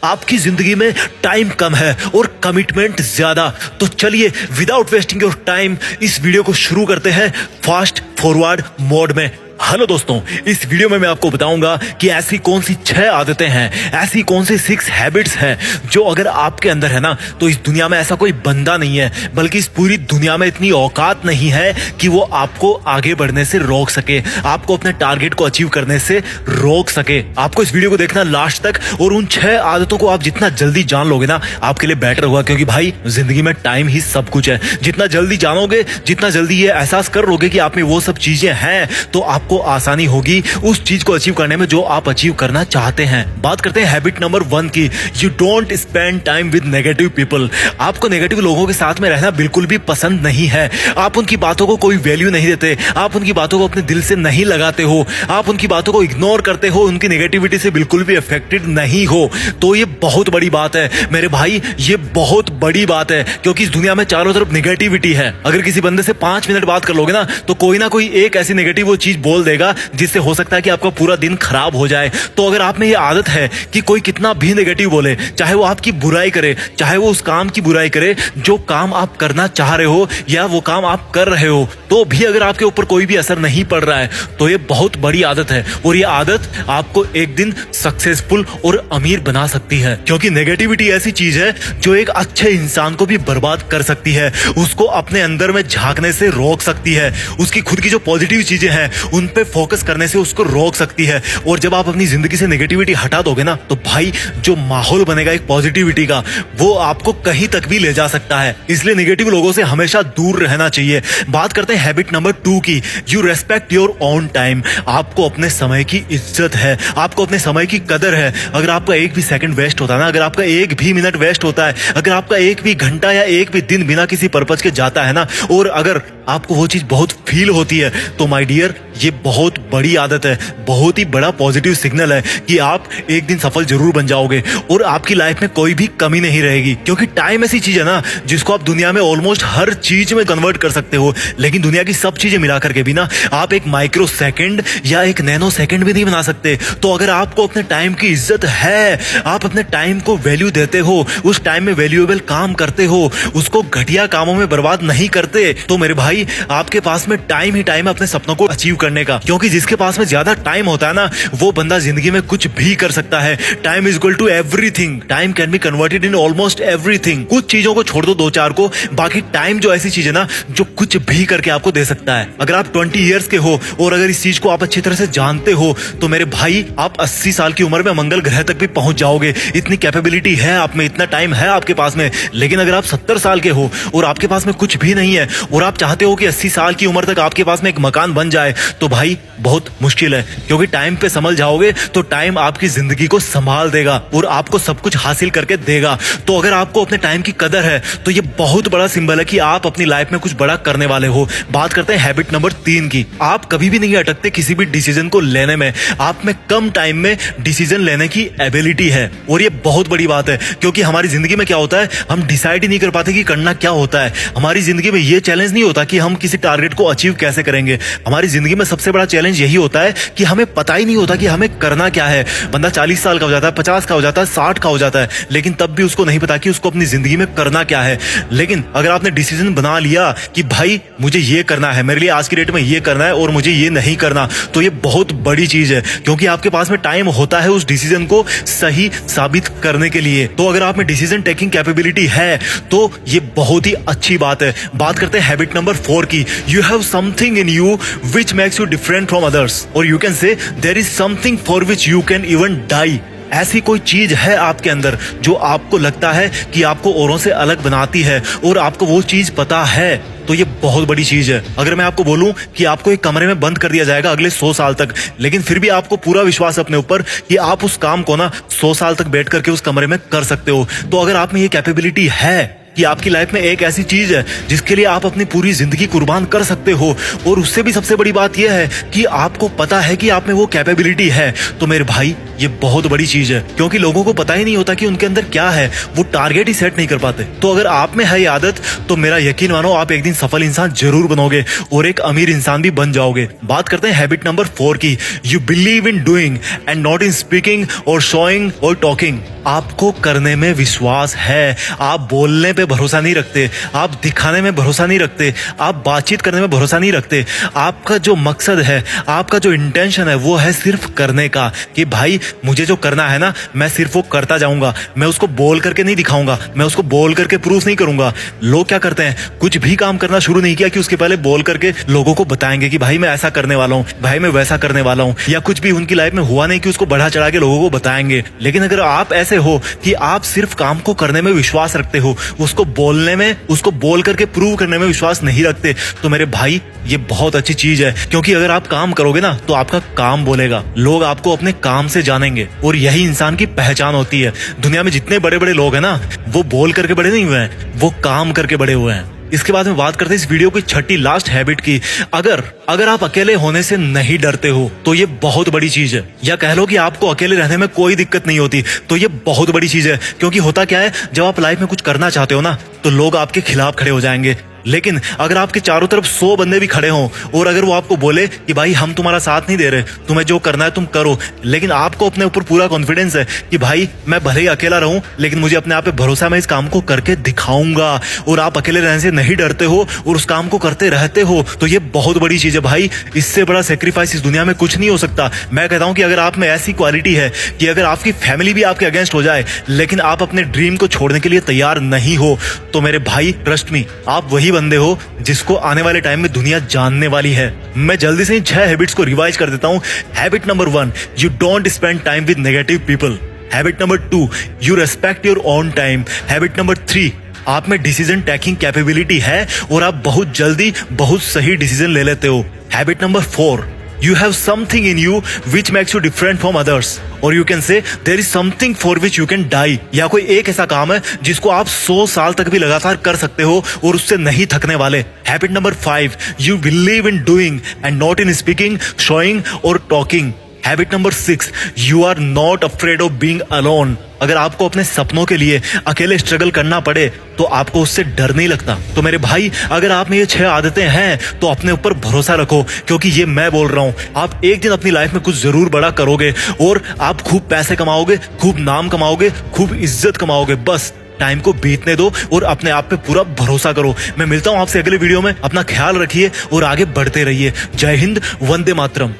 आपकी जिंदगी में टाइम कम है और कमिटमेंट ज्यादा। तो चलिए विदाउट वेस्टिंग योर टाइम इस वीडियो को शुरू करते हैं फास्ट फॉरवर्ड मोड में। हेलो दोस्तों, इस वीडियो में मैं आपको बताऊंगा कि ऐसी कौन सी 6 आदतें हैं, ऐसी कौन सी 6 हैबिट्स हैं जो अगर आपके अंदर है ना तो इस दुनिया में ऐसा कोई बंदा नहीं है, बल्कि इस पूरी दुनिया में इतनी औकात नहीं है कि वो आपको आगे बढ़ने से रोक सके, आपको अपने टारगेट को अचीव करने से रोक सके। आपको इस वीडियो को देखना लास्ट तक और उन 6 आदतों को आप जितना जल्दी जान लोगे ना आपके लिए बेटर होगा, क्योंकि भाई जिंदगी में टाइम ही सब कुछ है। जितना जल्दी जानोगे, जितना जल्दी ये एहसास कर लोगे कि आप में वो सब चीजें हैं, तो आपको आसानी होगी उस चीज को अचीव करने में जो आप अचीव करना चाहते हैं। बात करते हैं हैबिट नंबर 1 की। You don't spend time with negative people. आपको नेगेटिव लोगों के साथ में रहना बिल्कुल भी पसंद नहीं है। आप उनकी बातों को कोई वैल्यू नहीं देते, आप उनकी बातों को अपने दिल से नहीं लगाते हो, आप उनकी बातों को इग्नोर करते हो, उनकी नेगेटिविटी से बिल्कुल भी अफेक्टेड नहीं हो। तो ये बहुत बड़ी बात है मेरे भाई, ये बहुत बड़ी बात है, क्योंकि इस दुनिया में चारों तरफ नेगेटिविटी है। अगर किसी बंदे से 5 मिनट बात कर लोगे ना तो कोई ना कोई एक ऐसी नेगेटिव वो चीज बोल देगा जिससे हो सकता है कि आपका पूरा दिन खराब हो जाए। तो अगर आप में ये आदत है कि कोई कितना भी नेगेटिव बोले, चाहे वो आपकी बुराई करे, चाहे वो उस काम की बुराई करे जो काम आप करना चाह रहे हो या वो काम आप कर रहे हो, तो भी अगर आपके ऊपर कोई भी असर नहीं पड़ रहा है तो ये बहुत बड़ी आदत है। और ये आदत आपको एक दिन सक्सेसफुल और अमीर बना सकती है, क्योंकि नेगेटिविटी ऐसी चीज है जो एक अच्छे इंसान को भी बर्बाद कर सकती है, उसको अपने अंदर में झांकने से रोक सकती है, उसकी खुद की जो पॉजिटिव चीजें हैं उन पे फोकस करने से उसको रोक सकती है। और जब आप अपनी जिंदगी से नेगेटिविटी हटा दोगे ना तो भाई जो माहौल बनेगा एक पॉजिटिविटी का, वो आपको कहीं तक भी ले जा सकता है। इसलिए नेगेटिव लोगों से हमेशा दूर रहना चाहिए। बात करते हैं हैबिट नंबर 2 की। You respect your own time. आपको अपने समय की इज्जत है, आपको अपने समय की कदर है। अगर आपका एक भी सेकंड वेस्ट होता है ना, अगर आपका एक भी मिनट वेस्ट होता है, अगर आपका एक भी घंटा या एक भी दिन बिना किसी पर्पज के जाता है ना, और अगर आपको वो चीज बहुत फील होती है, तो माय डियर ये बहुत बड़ी आदत है, बहुत ही बड़ा पॉजिटिव सिग्नल है कि आप एक दिन सफल जरूर बन जाओगे और आपकी लाइफ में कोई भी कमी नहीं रहेगी। क्योंकि टाइम ऐसी चीज है ना जिसको आप दुनिया में ऑलमोस्ट हर चीज में कन्वर्ट कर सकते हो, लेकिन दुनिया की सब चीजें मिला करके भी ना आप एक माइक्रो सेकंड या एक नैनो सेकंड भी नहीं बना सकते। तो अगर आपको अपने टाइम की इज्जत है, आप अपने टाइम को वैल्यू देते हो, उस टाइम में वैल्यूएबल काम करते हो, उसको घटिया कामों में बर्बाद नहीं करते, तो मेरे भाई आपके पास में टाइम ही टाइम है अपने सपनों को अचीव करने का। क्योंकि जिसके पास में ज्यादा टाइम होता है ना वो बंदा जिंदगी में कुछ भी कर सकता है। Time is equal to everything. Time can be converted in almost everything. कुछ चीजों को छोड़ दो, 2-4 को, बाकी टाइम जो ऐसी चीज है ना जो कुछ भी करके आपको दे सकता है। अगर आप 20 ईयर्स के हो और अगर इस चीज को आप अच्छी तरह से जानते हो तो मेरे भाई आप 80 साल की उम्र में मंगल ग्रह तक भी पहुंच जाओगे। इतनी कैपेबिलिटी है आप में, इतना टाइम है आपके पास में। लेकिन अगर आप 70 साल के हो और आपके पास में कुछ भी नहीं है और आप चाहते हो कि 80 साल की उम्र तक आपके पास में एक मकान बन जाए, तो भाई बहुत मुश्किल है। क्योंकि टाइम पे संभल जाओगे तो टाइम आपकी जिंदगी को संभाल देगा और आपको सब कुछ हासिल करके देगा। तो अगर आपको अपने टाइम की कदर है तो ये बहुत बड़ा सिंबल है कि आप अपनी लाइफ में कुछ बड़ा करने वाले हो। बात करते हैं हैबिट नंबर 3 की। आप कभी भी नहीं अटकते किसी भी डिसीजन को लेने में। आप में कम टाइम में डिसीजन लेने की एबिलिटी है और ये बहुत बड़ी बात है, क्योंकि हमारी जिंदगी में क्या होता है, हम डिसाइड ही नहीं कर पाते कि करना क्या होता है। हमारी जिंदगी में ये चैलेंज नहीं होता कि हम किसी टारगेट को अचीव कैसे करेंगे। हमारी जिंदगी में सबसे बड़ा चैलेंज यही होता है कि हमें पता ही नहीं होता कि हमें करना क्या है। बंदा 40 साल का हो जाता है, 50 का हो जाता है, 60 का हो जाता है, लेकिन तब भी उसको नहीं पता कि उसको अपनी जिंदगी में करना क्या है। लेकिन अगर आपने डिसीजन बना लिया कि भाई मुझे ये करना है, मेरे लिए आज की डेट में ये करना है और मुझे ये नहीं करना, तो ये बहुत बड़ी चीज है, क्योंकि आपके पास में टाइम होता है उस डिसीजन को सही साबित करने के लिए। तो अगर आप में डिसीजन टेकिंग कैपेबिलिटी है तो ये बहुत ही अच्छी बात है। बात करते हैं हैबिट नंबर 4 की। You have something in you which makes you different from others, और you can say there is something for which you can even die. ऐसी कोई चीज है आपके अंदर जो आपको लगता है कि आपको औरों से अलग बनाती है और आपको वो चीज पता है, तो ये बहुत बड़ी चीज है। अगर मैं आपको बोलूं कि आपको एक कमरे में बंद कर दिया जाएगा अगले 100 साल तक, लेकिन फिर भी आपको पूरा विश्वास अपने ऊपर कि आप उस काम को ना 100 साल तक बैठ करके उस कमरे में कर सकते हो, तो अगर आप में ये कैपेबिलिटी है कि आपकी लाइफ में एक ऐसी चीज है जिसके लिए आप अपनी पूरी जिंदगी कुर्बान कर सकते हो, और उससे भी सबसे बड़ी बात यह है कि आपको पता है कि आप में वो कैपेबिलिटी है, तो मेरे भाई ये बहुत बड़ी चीज है। क्योंकि लोगों को पता ही नहीं होता कि उनके अंदर क्या है, वो टारगेट ही सेट नहीं कर पाते। तो अगर आप में है ये आदत, तो मेरा यकीन मानो आप एक दिन सफल इंसान जरूर बनोगे और एक अमीर इंसान भी बन जाओगे। बात करते हैं हैबिट नंबर 4 की। You believe in doing and not in speaking और शोइंग और टॉकिंग। आपको करने में विश्वास है, आप बोलने पे भरोसा नहीं रखते, आप दिखाने में भरोसा नहीं रखते, आप बातचीत करने में भरोसा नहीं रखते। आपका जो मकसद है, आपका जो इंटेंशन है, वो है सिर्फ करने का, कि भाई मुझे जो करना है ना, मैं सिर्फ वो करता जाऊंगा, मैं उसको बोल करके नहीं दिखाऊंगा, मैं उसको बोल करके प्रूफ नहीं करूंगा। लोग क्या करते हैं, कुछ भी काम करना शुरू नहीं किया कि उसके पहले बोल करके लोगों को बताएंगे कि भाई मैं ऐसा करने वाला हूँ, भाई मैं वैसा करने वाला हूँ, या कुछ भी उनकी लाइफ में हुआ नहीं कि उसको बढ़ा चढ़ा के लोगों को बताएंगे। लेकिन अगर आप ऐसे हो कि आप सिर्फ काम को करने में विश्वास रखते हो, उसको बोलने में, उसको बोल करके प्रूव करने में विश्वास नहीं रखते, तो मेरे भाई ये बहुत अच्छी चीज है। क्योंकि अगर आप काम करोगे ना, तो आपका काम बोलेगा, लोग आपको अपने काम से जानेंगे, और यही इंसान की पहचान होती है। दुनिया में जितने बड़े बड़े लोग हैं ना, वो बोल करके बड़े नहीं हुए हैं, वो काम करके बड़े हुए हैं। इसके बाद में बात करते हैं इस वीडियो की छठी लास्ट हैबिट की। अगर आप अकेले होने से नहीं डरते हो, तो ये बहुत बड़ी चीज है। या कह लो कि आपको अकेले रहने में कोई दिक्कत नहीं होती, तो ये बहुत बड़ी चीज है। क्योंकि होता क्या है, जब आप लाइफ में कुछ करना चाहते हो ना, तो लोग आपके खिलाफ खड़े हो जाएंगे। लेकिन अगर आपके चारों तरफ 100 बंदे भी खड़े हों, और अगर वो आपको बोले कि भाई हम तुम्हारा साथ नहीं दे रहे, तुम्हें जो करना है तुम करो, लेकिन आपको अपने ऊपर पूरा कॉन्फिडेंस है कि भाई मैं भले ही अकेला रहूं, लेकिन मुझे अपने आप पे भरोसा है, मैं इस काम को करके दिखाऊंगा, और आप अकेले रहने से नहीं डरते हो और उस काम को करते रहते हो, तो ये बहुत बड़ी चीज है भाई। इससे बड़ा सेक्रीफाइस इस दुनिया में कुछ नहीं हो सकता। मैं कहता हूं कि अगर आप में ऐसी क्वालिटी है कि अगर आपकी फैमिली भी आपके अगेंस्ट हो जाए, लेकिन आप अपने ड्रीम को छोड़ने के लिए तैयार नहीं हो, तो मेरे भाई ट्रस्ट मी, आप वही बंदे हो जिसको आने वाले टाइम में दुनिया जानने वाली है। मैं जल्दी से इन 6 हैबिट्स को रिवाइज कर देता हूं। Habit number 1, you don't spend time with negative people. Habit number 2, you respect your own time. Habit number 3, आप में डिसीजन टेकिंग कैपेबिलिटी है और आप बहुत जल्दी बहुत सही डिसीजन ले लेते हो। Habit number 4, you have something in you which makes you different from others, or you can say there is something for which you can die। या कोई एक ऐसा काम है जिसको आप 100 साल तक भी लगातार कर सकते हो और उससे नहीं थकने वाले। Habit number 5, you believe in doing and not in speaking, showing or talking। Habit number 6, you are not afraid of being alone. अगर आपको अपने सपनों के लिए अकेले स्ट्रगल करना पड़े, तो आपको उससे डर नहीं लगता। तो मेरे भाई, अगर आप में ये 6 आदतें हैं, तो अपने ऊपर भरोसा रखो, क्योंकि ये मैं बोल रहा हूं, आप एक दिन अपनी लाइफ में कुछ जरूर बड़ा करोगे, और आप खूब पैसे कमाओगे, खूब नाम कमाओगे, खूब इज्जत कमाओगे। बस टाइम को बीतने दो और अपने आप पे पूरा भरोसा करो। मैं मिलता हूं आपसे अगले वीडियो में। अपना ख्याल रखिए और आगे बढ़ते रहिए। जय हिंद, वंदे मातरम।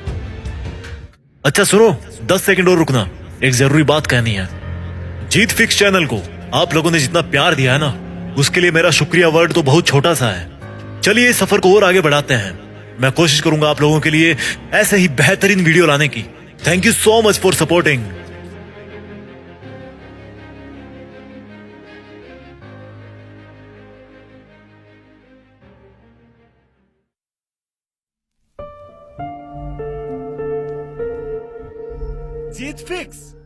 अच्छा सुनो, 10 सेकंड और रुकना, एक जरूरी बात कहनी है। जीत फिक्स चैनल को आप लोगों ने जितना प्यार दिया है ना, उसके लिए मेरा शुक्रिया वर्ड तो बहुत छोटा सा है। चलिए इस सफर को और आगे बढ़ाते हैं। मैं कोशिश करूंगा आप लोगों के लिए ऐसे ही बेहतरीन वीडियो लाने की। Thank you so much for supporting. Jeet fix.